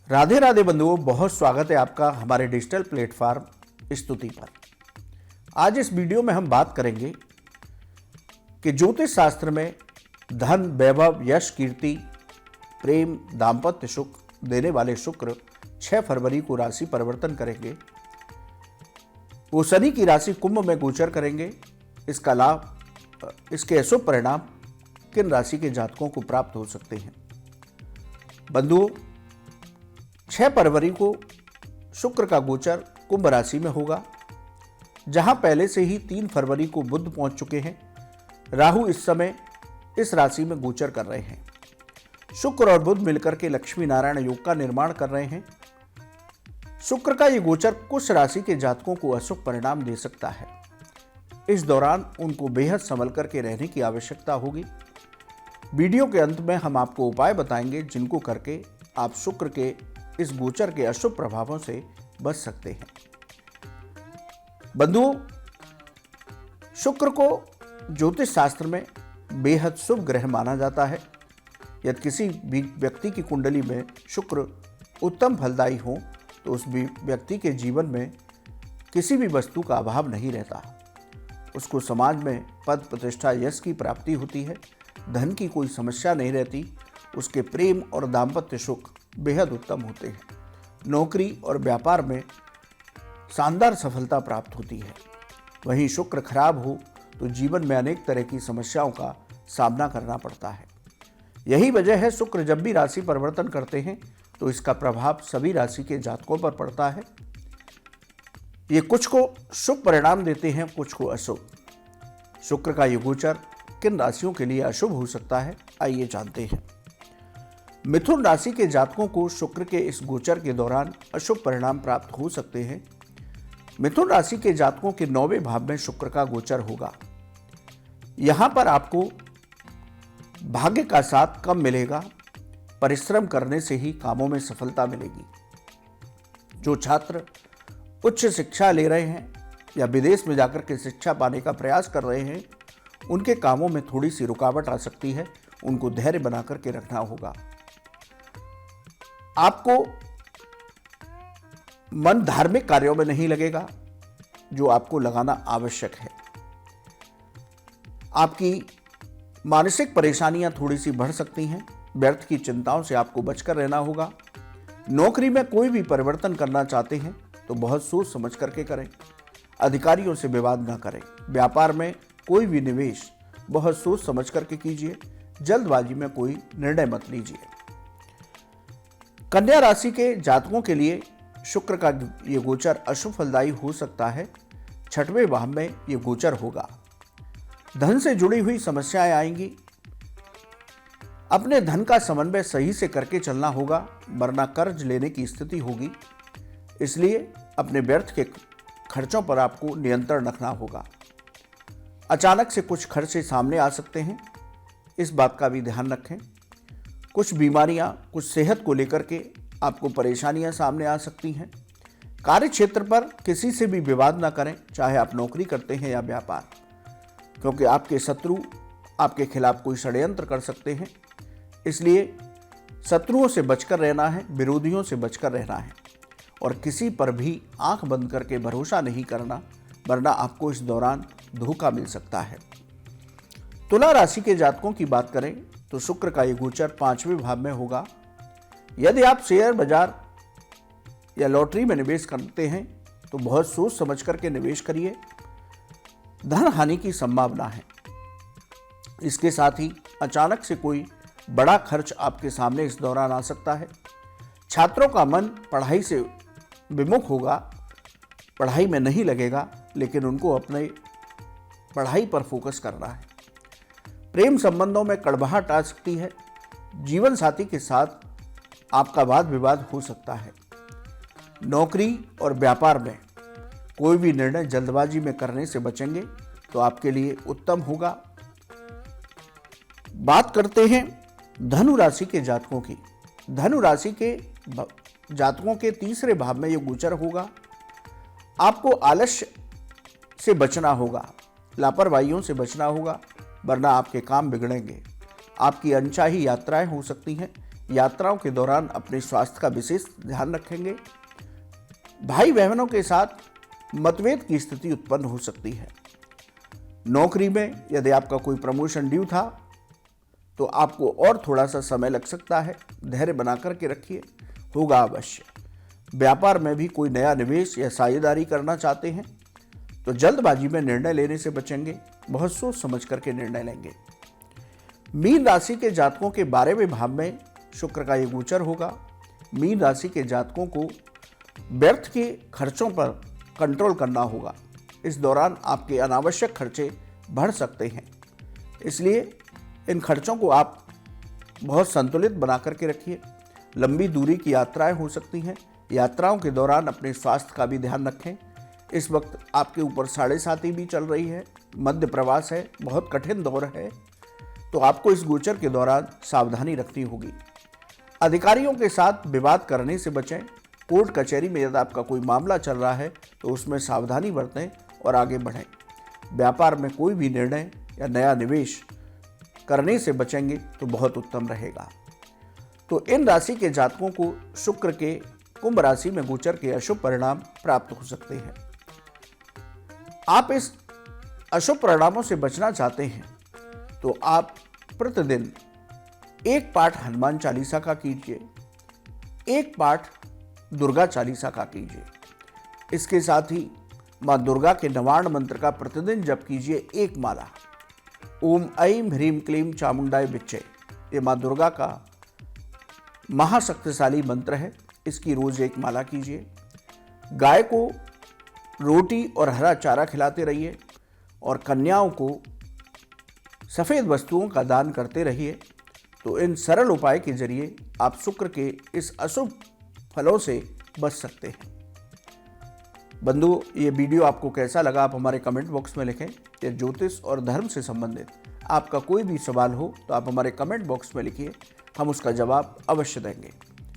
राधे राधे बंधुओं, बहुत स्वागत है आपका हमारे डिजिटल प्लेटफॉर्म स्तुति पर। आज इस वीडियो में हम बात करेंगे कि ज्योतिष शास्त्र में धन, वैभव, यश, कीर्ति, प्रेम, दाम्पत्य सुख देने वाले शुक्र 6 फरवरी को राशि परिवर्तन करेंगे। वो शनि की राशि कुंभ में गोचर करेंगे। इसका लाभ, इसके अशुभ परिणाम किन राशि के जातकों को प्राप्त हो सकते हैं। बंधुओं, 6 फरवरी को शुक्र का गोचर कुंभ राशि में होगा, जहां पहले से ही 3 फरवरी को बुध पहुंच चुके हैं। राहु इस समय इस राशि में गोचर कर रहे हैं। शुक्र और बुध मिलकर के लक्ष्मी नारायण योग का निर्माण कर रहे हैं। शुक्र का ये गोचर कुछ राशि के जातकों को अशुभ परिणाम दे सकता है। इस दौरान उनको बेहद संभल करके रहने की आवश्यकता होगी। वीडियो के अंत में हम आपको उपाय बताएंगे जिनको करके आप शुक्र के इस गोचर के अशुभ प्रभावों से बच सकते हैं। बंधुओं, शुक्र को ज्योतिष शास्त्र में बेहद शुभ ग्रह माना जाता है। यदि किसी भी व्यक्ति की कुंडली में शुक्र उत्तम फलदायी हो तो उस व्यक्ति के जीवन में किसी भी वस्तु का अभाव नहीं रहता। उसको समाज में पद, प्रतिष्ठा, यश की प्राप्ति होती है। धन की कोई समस्या नहीं रहती। उसके प्रेम और दाम्पत्य सुख बेहद उत्तम होते हैं। नौकरी और व्यापार में शानदार सफलता प्राप्त होती है। वहीं शुक्र खराब हो तो जीवन में अनेक तरह की समस्याओं का सामना करना पड़ता है। यही वजह है शुक्र जब भी राशि परिवर्तन करते हैं तो इसका प्रभाव सभी राशि के जातकों पर पड़ता है। ये कुछ को शुभ परिणाम देते हैं, कुछ को अशुभ। शुक्र का ये गोचर किन राशियों के लिए अशुभ हो सकता है, आइए जानते हैं। मिथुन राशि के जातकों को शुक्र के इस गोचर के दौरान अशुभ परिणाम प्राप्त हो सकते हैं। मिथुन राशि के जातकों के 9वें भाव में शुक्र का गोचर होगा। यहां पर आपको भाग्य का साथ कम मिलेगा। परिश्रम करने से ही कामों में सफलता मिलेगी। जो छात्र उच्च शिक्षा ले रहे हैं या विदेश में जाकर के शिक्षा पाने का प्रयास कर रहे हैं, उनके कामों में थोड़ी सी रुकावट आ सकती है। उनको धैर्य बना करके रखना होगा। आपको मन धार्मिक कार्यों में नहीं लगेगा, जो आपको लगाना आवश्यक है। आपकी मानसिक परेशानियां थोड़ी सी बढ़ सकती हैं। व्यर्थ की चिंताओं से आपको बचकर रहना होगा। नौकरी में कोई भी परिवर्तन करना चाहते हैं तो बहुत सोच समझ करके करें। अधिकारियों से विवाद ना करें। व्यापार में कोई भी निवेश बहुत सोच समझ करके कीजिए। जल्दबाजी में कोई निर्णय मत लीजिए। कन्या राशि के जातकों के लिए शुक्र का ये गोचर अशुभ फलदायी हो सकता है। 6वें भाव में ये गोचर होगा। धन से जुड़ी हुई समस्याएं आएंगी। अपने धन का समन्वय सही से करके चलना होगा, वरना कर्ज लेने की स्थिति होगी। इसलिए अपने व्यर्थ के खर्चों पर आपको नियंत्रण रखना होगा। अचानक से कुछ खर्चे सामने आ सकते हैं, इस बात का भी ध्यान रखें। कुछ बीमारियां, कुछ सेहत को लेकर के आपको परेशानियां सामने आ सकती हैं। कार्य क्षेत्र पर किसी से भी विवाद ना करें, चाहे आप नौकरी करते हैं या व्यापार, क्योंकि आपके शत्रु आपके खिलाफ कोई षड्यंत्र कर सकते हैं। इसलिए शत्रुओं से बचकर रहना है, विरोधियों से बचकर रहना है और किसी पर भी आंख बंद करके भरोसा नहीं करना, वरना आपको इस दौरान धोखा मिल सकता है। तुला राशि के जातकों की बात करें तो शुक्र का ये गोचर 5वें भाव में होगा। यदि आप शेयर बाजार या लॉटरी में निवेश करते हैं तो बहुत सोच समझ करके निवेश करिए। धन हानि की संभावना है। इसके साथ ही अचानक से कोई बड़ा खर्च आपके सामने इस दौरान आ सकता है। छात्रों का मन पढ़ाई से विमुख होगा, पढ़ाई में नहीं लगेगा, लेकिन उनको अपने पढ़ाई पर फोकस करना है। प्रेम संबंधों में कड़वाहट आ सकती है। जीवन साथी के साथ आपका वाद विवाद हो सकता है। नौकरी और व्यापार में कोई भी निर्णय जल्दबाजी में करने से बचेंगे तो आपके लिए उत्तम होगा। बात करते हैं धनु राशि के जातकों की। धनु राशि के जातकों के 3रे भाव में यह गोचर होगा। आपको आलस्य से बचना होगा, लापरवाहियों से बचना होगा, वरना आपके काम बिगड़ेंगे। आपकी अनचाही यात्राएं हो सकती हैं, यात्राओं के दौरान अपने स्वास्थ्य का विशेष ध्यान रखेंगे। भाई बहनों के साथ मतभेद की स्थिति उत्पन्न हो सकती है। नौकरी में यदि आपका कोई प्रमोशन ड्यू था तो आपको और थोड़ा सा समय लग सकता है, धैर्य बना करके रखिए, होगा अवश्य। व्यापार में भी कोई नया निवेश या साझेदारी करना चाहते हैं तो जल्दबाजी में निर्णय लेने से बचेंगे, बहुत सोच समझ करके निर्णय लेंगे। मीन राशि के जातकों के 12वें भाव में शुक्र का ये गोचर होगा। मीन राशि के जातकों को व्यर्थ के खर्चों पर कंट्रोल करना होगा। इस दौरान आपके अनावश्यक खर्चे बढ़ सकते हैं, इसलिए इन खर्चों को आप बहुत संतुलित बना करके रखिए। लंबी दूरी की यात्राएं हो सकती हैं, यात्राओं के दौरान अपने स्वास्थ्य का भी ध्यान रखें। इस वक्त आपके ऊपर 7.5 भी चल रही है, मध्य प्रवास है, बहुत कठिन दौर है, तो आपको इस गोचर के दौरान सावधानी रखनी होगी। अधिकारियों के साथ विवाद करने से बचें। कोर्ट कचहरी में यदि आपका कोई मामला चल रहा है तो उसमें सावधानी बरतें और आगे बढ़ें। व्यापार में कोई भी निर्णय या नया निवेश करने से बचेंगे तो बहुत उत्तम रहेगा। तो इन राशि के जातकों को शुक्र के कुंभ राशि में गोचर के अशुभ परिणाम प्राप्त हो सकते हैं। आप इस अशुभ परिणामों से बचना चाहते हैं तो आप प्रतिदिन एक पाठ हनुमान चालीसा का कीजिए, एक पाठ दुर्गा चालीसा का कीजिए। इसके साथ ही माँ दुर्गा के नवार्ण मंत्र का प्रतिदिन जप कीजिए, एक माला। ओम ऐं ह्रीं क्लीं चामुंडाय विच्चे, ये माँ दुर्गा का महाशक्तिशाली मंत्र है, इसकी रोज एक माला कीजिए। गाय को रोटी और हरा चारा खिलाते रहिए और कन्याओं को सफ़ेद वस्तुओं का दान करते रहिए। तो इन सरल उपाय के जरिए आप शुक्र के इस अशुभ फलों से बच सकते हैं। बंधुओं, ये वीडियो आपको कैसा लगा आप हमारे कमेंट बॉक्स में लिखें। या ज्योतिष और धर्म से संबंधित आपका कोई भी सवाल हो तो आप हमारे कमेंट बॉक्स में लिखिए, हम उसका जवाब अवश्य देंगे।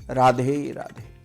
राधे राधे।